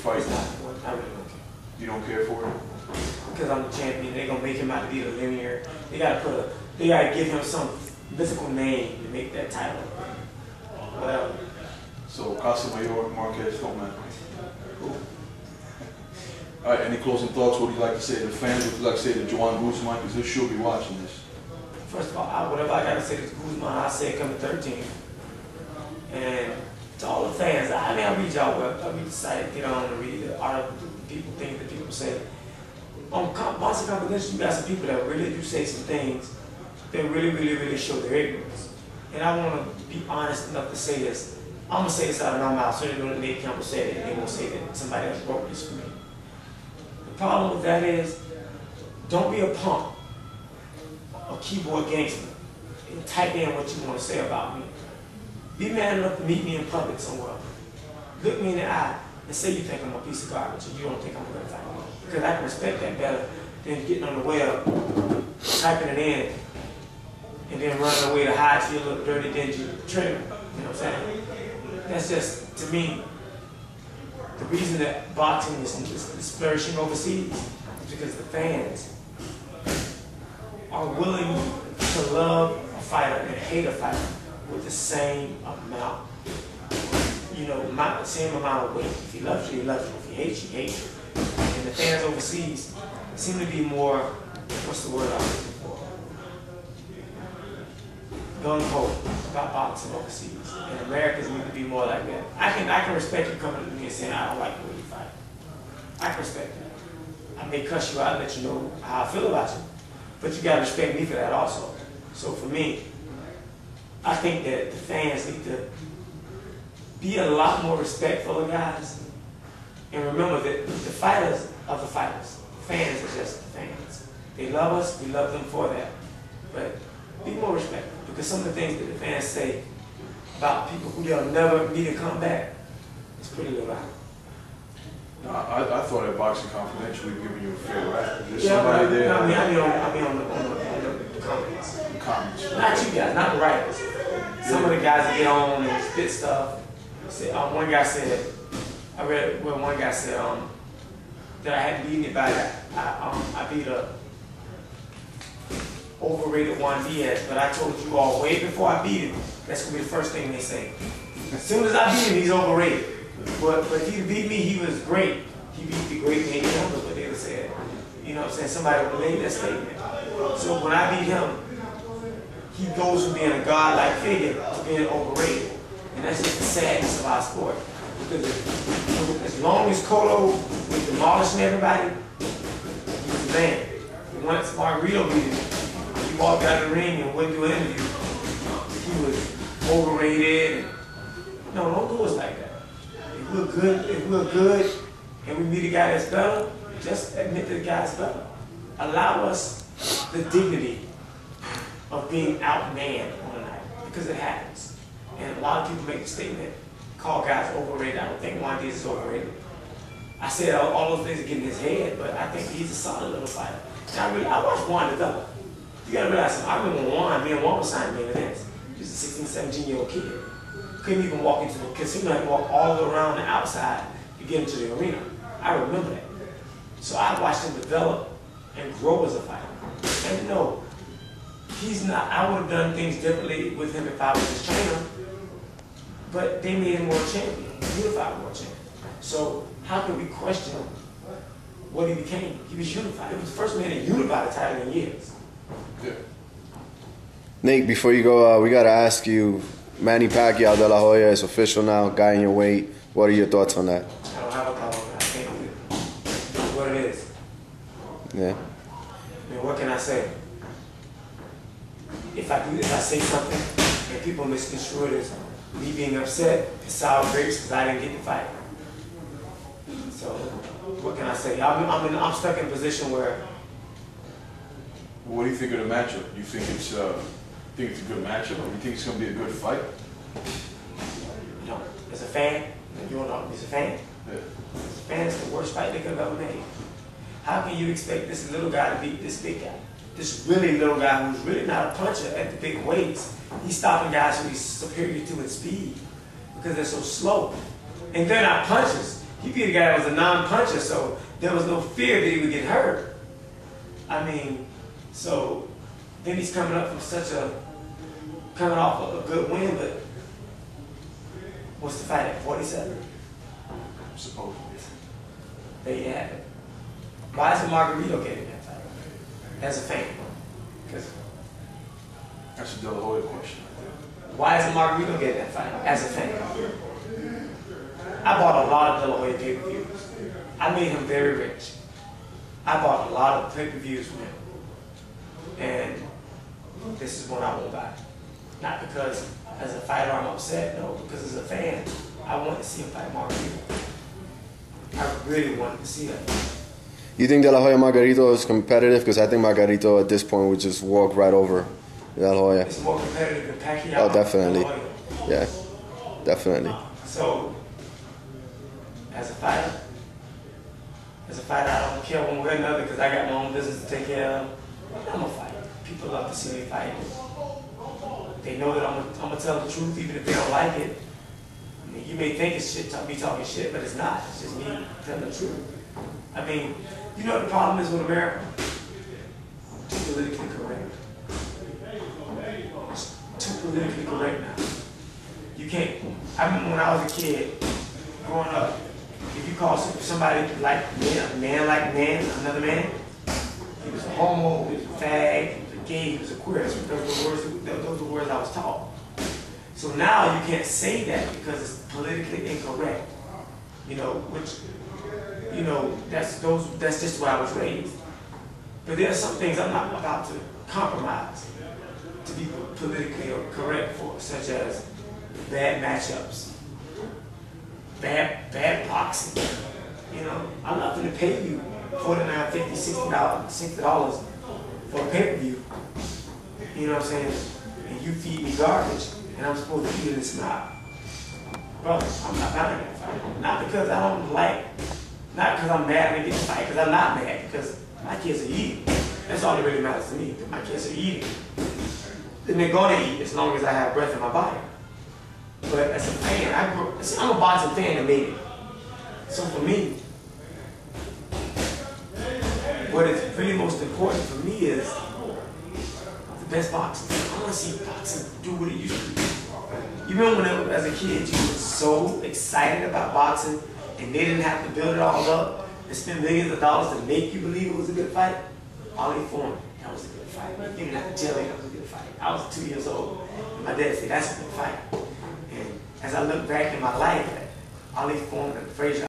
fight? It's not important. I really don't care. You don't care for it? Because I'm the champion, they're gonna make him out to be the linear. They gotta give him some mythical name to make that title. Whatever. So Casa Mayor, Marquez, don't matter. Cool. All right, any closing thoughts? What would you like to say to the fans? What would you like to say to Joan Guzman? Because she'll be watching this. First of all, whatever I gotta say to Guzman, I say it coming 13. And to all the fans, I mean, I read y'all well. I read the site, get on and read the article, people think that people say. On Boxing Confidential, you got some people that really do say some things that really show their ignorance. And I want to be honest enough to say this. I'm going to say this out of my mouth, so they know that Nate Campbell said it, and they won't say that somebody else wrote this for me. The problem with that is, don't be a punk, a keyboard gangster, and type in what you want to say about me. Be man enough to meet me in public somewhere. Look me in the eye and say you think I'm a piece of garbage and you don't think I'm going to fight. Because I can respect that better than getting on the web, typing it in, and then running away to hide to your little dirty, dingy trailer. You know what I'm saying? That's just, to me, the reason that boxing is flourishing overseas is because the fans are willing to love a fighter and hate a fighter with the same amount. You know, same amount of weight. If he loves you, he loves you. If he hates you, he hates you. And the fans overseas seem to be more, what's the word I'm looking for? Gung-ho about boxing overseas. And Americans need to be more like that. I can respect you coming to me and saying, I don't like the way you fight. I can respect that. I may cuss you out and let you know how I feel about you. But you gotta respect me for that also. So for me, I think that the fans need to be a lot more respectful of guys. And remember that the fighters are the fighters. Fans are just the fans. They love us, we love them for that. But be more respectful, because some of the things that the fans say about people who they'll never meet in combat is pretty low out. I thought at Boxing Confidential we were giving you a fair rap. There's Yeah, somebody there. I mean on the comments. The comments. Not you guys, not the writers. Some of the guys that get on and spit stuff. One guy said, I read where one guy said that I had beaten anybody. I beat a overrated Juan Diaz, but I told you all way before I beat him, that's gonna be the first thing they say. As soon as I beat him, he's overrated. But if he beat me, he was great. He beat the great Nate Campbell, what they would say. You know what I'm saying? Somebody would made that statement. So when I beat him, he goes from being a godlike figure to being overrated. And that's just the sadness of our sport. Because as long as Cotto was demolishing everybody, he was the man. And once Margarito beat him, he walked out of the ring and wouldn't do an interview. He was overrated. No, don't do us like that. If we're good and we meet a guy that's better, just admit that the guy's better. Allow us the dignity of being outmanned on a night, because it happens. And a lot of people make the statement, call guys overrated. I don't think Juan Diaz is overrated. I said all those things are getting in his head, but I think he's a solid little fighter. And I watched Juan develop. You gotta realize something. I remember when me and Juan was signing main events. He was a 16, 17-year-old kid. Couldn't even walk into the casino, had to walk all the way around the outside to get into the arena. I remember that. So I watched him develop and grow as a fighter. And no, he's not, I would have done things differently with him if I was his trainer, but they made him world champion, unified world champion. So how can we question what he became? He was unified. He was the first man to unify the title in years. Yeah. Nate, before you go, we got to ask you, Manny Pacquiao de la Hoya is official now, guy in your weight. What are your thoughts on that? I don't have a problem with that. I think it's what it is. Yeah. I mean, what can I say? If I say something and people misconstrue it as me being upset, it's sour grapes because I didn't get the fight. So what can I say? I'm stuck in a position where. What do you think of the matchup? You think it's a good matchup, or you think it's going to be a good fight? You know, as a fan, you don't know, as a fan. Yeah. As a fan, it's the worst fight they could have ever made. How can you expect this little guy to beat this big guy? This really little guy who's really not a puncher at the big weights. He's stopping guys who he's superior to in speed because they're so slow. And they're not punchers. He beat a guy that was a non-puncher, so there was no fear that he would get hurt. I mean, so then he's coming off a good win, but what's the fight at 47? Supposedly. There you have it. Why isn't Margarito getting that fight? As a fan. Because That's a De La Hoya question. why isn't Margarito getting that fight? As a fan. I bought a lot of De La Hoya pay-per-views. I made him very rich. I bought a lot of pay-per-views from him. And this is one I won't buy. Not because as a fighter I'm upset, no, because as a fan, I want to see him fight Margarito. I really wanted to see that. You think De La Hoya Margarito is competitive? Because I think Margarito at this point would just walk right over De La Hoya. It's more competitive than Pacquiao. Oh, definitely. Yeah, definitely. So, as a fighter, I don't care one way or another because I got my own business to take care of. I'm a fighter. People love to see me fight. They know that I'm gonna tell the truth even if they don't like it. I mean, you may think it's shit, me talking shit, but it's not. It's just me telling the truth. I mean, you know what the problem is with America? Too politically correct. It's too politically correct now. You can't. I remember when I was a kid, growing up, if you call somebody like a man like man, another man, he was a homo, he was a fag, he was a gay, he was a queer. Those were the words I was taught. So now you can't say that because it's politically incorrect. You know, which, you know, that's just where I was raised. But there are some things I'm not about to compromise to be politically correct for, such as bad matchups, bad boxing. You know, I'm not going to pay you $49, $50, $60 for a pay-per-view. You know what I'm saying? And you feed me garbage, and I'm supposed to eat it and smile. Brother, I'm not buying that fight. Not because I don't like, not because I'm mad when they get the fight, because I'm not mad, because my kids are eating. That's all that really matters to me. My kids are eating. And they're going to eat as long as I have breath in my body. But as a fan, I'm a boxing fan that made it. So for me, what is really most important for me is the best boxing. I want to see boxing do what it used to do. You remember when, as a kid, you were so excited about boxing and they didn't have to build it all up and spend millions of dollars to make you believe it was a good fight? Ali Foreman, that was a good fight. You didn't have to tell me that was a good fight. I was 2 years old. And my dad said, that's a good fight. And as I look back in my life, Ali Foreman and Frazier